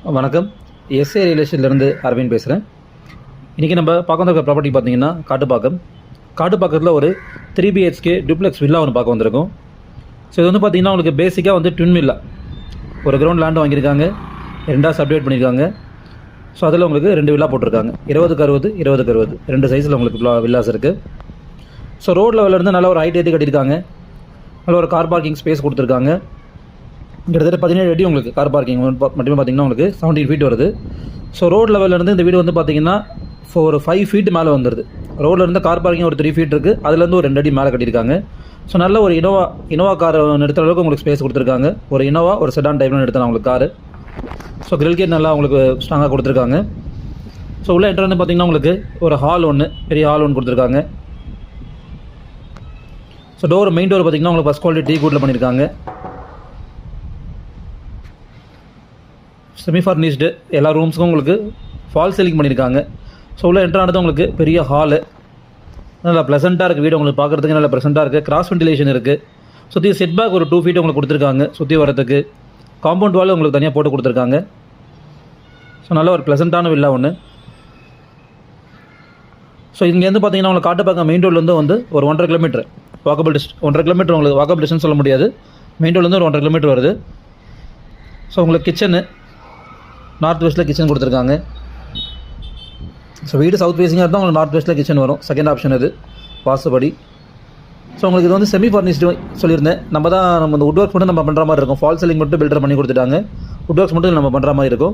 வணக்கம். எஸ்ஏ ரியலேஷன்லேருந்து அரவிந்த் பேசுகிறேன். இன்றைக்கி நம்ம பார்க்க வந்திருக்க ப்ராப்பர்ட்டி பார்த்தீங்கன்னா காட்டுப்பாக்கத்தில் ஒரு 3 BHK டூப்ளெக்ஸ் வில்லா ஒன்று பார்க்க வந்திருக்கோம். ஸோ இது வந்து பார்த்திங்கன்னா உங்களுக்கு பேசிக்காக வந்து ட்வின் வில்லா, ஒரு கிரவுண்ட் லேண்டு வாங்கியிருக்காங்க, 2 சப்டிவைட் பண்ணியிருக்காங்க. ஸோ அதில் உங்களுக்கு 2 வில்லா போட்டிருக்காங்க, 20x60 20x60 2 சைஸில் உங்களுக்கு வில்லாஸ் இருக்குது. ஸோ ரோட் லெவலிருந்து நல்ல ஒரு ஹைட் ஏற்றி கட்டியிருக்காங்க, நல்ல ஒரு கார் பார்க்கிங் ஸ்பேஸ் கொடுத்துருக்காங்க. கிட்டத்தட்ட 17 அடி உங்களுக்கு கார் பார்க்கிங் மட்டுமே பார்த்திங்கன்னா உங்களுக்கு 17 ஃபீட் வருது. ஸோ ரோட் லெவலிருந்து இந்த வீடு வந்து பார்த்திங்கன்னா ஒரு 5 ஃபீட் மேலே வந்துடுது. ரோட்லேருந்து கார் பார்க்கிங் ஒரு 3 ஃபீட் இருக்குது, அதுலேருந்து ஒரு 2 அடி மேலே கட்டியிருக்காங்க. ஸோ நல்ல ஒரு இனோவா கார் நிறுத்துற அளவுக்கு உங்களுக்கு ஸ்பேஸ் கொடுத்துருக்காங்க. ஒரு இனோவா ஒரு செடான் டைப்ல நிறுத்தினா உங்களுக்கு காரு. ஸோ கிரில் கேட் நல்லா உங்களுக்கு ஸ்ட்ராங்காக கொடுத்துருக்காங்க. ஸோ உள்ள என்ட்ரு வந்து பார்த்திங்கன்னா உங்களுக்கு ஒரு ஹால் ஒன்று, பெரிய ஹால் ஒன்று கொடுத்துருக்காங்க. ஸோ மெயின் டோர் பார்த்திங்கன்னா உங்களுக்கு ஃபஸ்ட் குவாலிட்டி டீ கூட்டில் பண்ணியிருக்காங்க. செமி ஃபர்னிஷ்டு, எல்லா ரூம்ஸுக்கும் உங்களுக்கு ஃபால் சீலிங் பண்ணியிருக்காங்க. ஸோ உள்ள என்ட்ரானது உங்களுக்கு பெரிய ஹாலு, நல்லா ப்ளசண்ட்டாக இருக்குது வீடு, உங்களுக்கு பார்க்குறதுக்கு நல்லா ப்ளசண்ட்டாக இருக்குது. கிராஸ் வென்டிலேஷன் இருக்குது. சுற்றி செட் பேக் ஒரு 2 ஃபீட் உங்களுக்கு கொடுத்துருக்காங்க சுற்றி வரத்துக்கு. காம்பவுண்ட் வால் உங்களுக்கு தனியாக போட்டு கொடுத்துருக்காங்க. ஸோ நல்ல ஒரு ப்ளசண்ட்டான வில்லா ஒன்று. ஸோ இங்கேருந்து பார்த்தீங்கன்னா உங்களுக்கு காட்டுப்பாக்கம் மெயின் ரோட்லேருந்து வந்து ஒரு 1.5 கிலோமீட்டர் வாக்கபிள் 1.5 கிலோமீட்டர் உங்களுக்கு வாக்கபிள் டிஸ்டன்ஸ் சொல்ல முடியாது, மெயின் ரோட்லேருந்து ஒரு 1.5 கிலோமீட்டர் வருது. ஸோ உங்களுக்கு கிச்சனு நார்த் வெஸ்ட்டில் கிச்சன் கொடுத்துருக்காங்க. ஸோ வீடு சவுத் ஃபேஸிங்காக இருந்தால் உங்களுக்கு நார்த் வெஸ்ட்டில் கிச்சன் வரும், செகண்ட் ஆப்ஷன் இது வாசுபடி. ஸோ உங்களுக்கு இது வந்து செமி ஃபர்னிஷ்டு சொல்லியிருந்தேன். நம்ம இந்த வுட் ஒர்க்ஸ் மட்டும் நம்ம பண்ணுற மாதிரி இருக்கும், ஃபால் சீலிங் மட்டும் பில்டர் பண்ணி கொடுத்துட்டாங்க, வுட் ஒர்க்ஸ் மட்டும் நம்ம பண்ணுற மாதிரி இருக்கும்.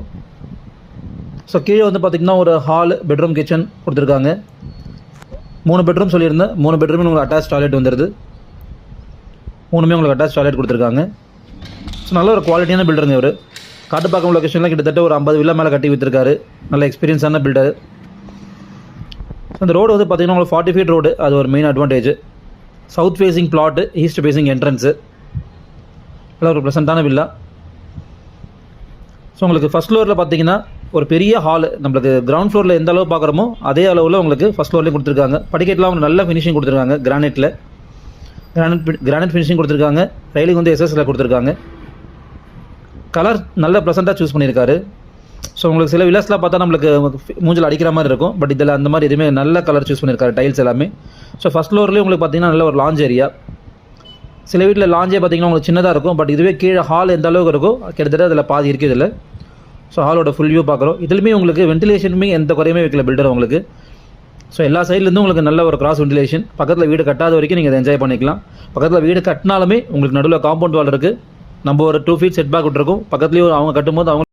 ஸோ கீழே வந்து பார்த்திங்கன்னா ஒரு ஹால், பெட்ரூம், கிச்சன் கொடுத்துருக்காங்க. 3 பெட்ரூம் சொல்லியிருந்தேன், 3 பெட்ரூமே உங்களுக்கு அட்டாச் டாய்லெட் வந்துடுது, 3மே உங்களுக்கு அட்டாச் டாய்லெட் கொடுத்துருக்காங்க. ஸோ நல்ல ஒரு குவாலிட்டியான பில்டருங்க இவர். காட்டுப்பாக்கம் லொக்கேஷனில் கிட்டத்தட்ட ஒரு 50 வில்லா மேலே கட்டி விற்றுருக்காரு, நல்ல எக்ஸ்பீரியன்ஸான பில்டர். அந்த ரோடு வந்து பார்த்திங்கன்னா உங்களுக்கு 40 ஃபீட் ரோடு, அது ஒரு main advantage. South facing plot, east facing entrance, நல்ல ஒரு ப்ளசண்ட்டான வில்லா. ஸோ உங்களுக்கு ஃபஸ்ட் ஃப்ளோரில் பார்த்தீங்கன்னா ஒரு பெரிய ஹால், நம்மளுக்கு கிரவுண்ட் ஃப்ளோரில் எந்த அளவு பார்க்குறோமோ அதே அளவில் உங்களுக்கு ஃபஸ்ட் ஃப்ளோர்லேயும் கொடுத்துருக்காங்க. படிக்கட்டுலாம் அவங்க நல்ல ஃபினிஷிங் கொடுத்துருக்காங்க, கிரானைட் ஃபினிஷிங் கொடுத்துருக்காங்க. ரயிலிங் வந்து எஸ்எஸ்ல கொடுத்துருக்காங்க. கலர் நல்ல ப்ளசண்ட்டாக சூஸ் பண்ணியிருக்காரு. ஸோ உங்களுக்கு சில வில்லாஸ்லாம் பார்த்தா நம்மளுக்கு மூஞ்சில் அடிக்கிற மாதிரி இருக்கும், பட் இதில் அந்த மாதிரி எதுவுமே நல்ல கலர் சூஸ் பண்ணியிருக்காரு, டைல்ஸ் எல்லாமே. ஸோ ஃபஸ்ட் ஃப்ளோர்லேயும் உங்களுக்கு பார்த்தீங்கன்னா நல்ல ஒரு லாஞ்ச் ஏரியா. சில வீட்டில் லாஞ்சே பார்த்தீங்கன்னா உங்களுக்கு சின்னதாக இருக்கும், பட் இதுவே கீழே ஹால் எந்த அளவுக்கு இருக்கும் கிட்டத்தட்ட அதில் பாதி இருக்குது இதில். ஸோ ஹாலோட ஃபுல் வியூ பார்க்குறோம். இதுலையுமே உங்களுக்கு வென்டிலேஷனுமே எந்த குறையுமே வைக்கல பில்டர் உங்களுக்கு. ஸோ எல்லா சைட்லேருந்தும் உங்களுக்கு நல்ல ஒரு கிராஸ் வென்டிலேஷன். பக்கத்தில் வீடு கட்டாத வரைக்கும் நீங்கள் அதை என்ஜாய் பண்ணிக்கலாம். பக்கத்தில் வீடு கட்டினாலுமே உங்களுக்கு நடுவில் காம்பவுண்ட் வால் இருக்குது, நம்ம ஒரு 2 ஃபீட் செட் பேக் விட்டுருக்கோம். பக்கத்துலேயும் அவங்க கட்டும்போது அவங்க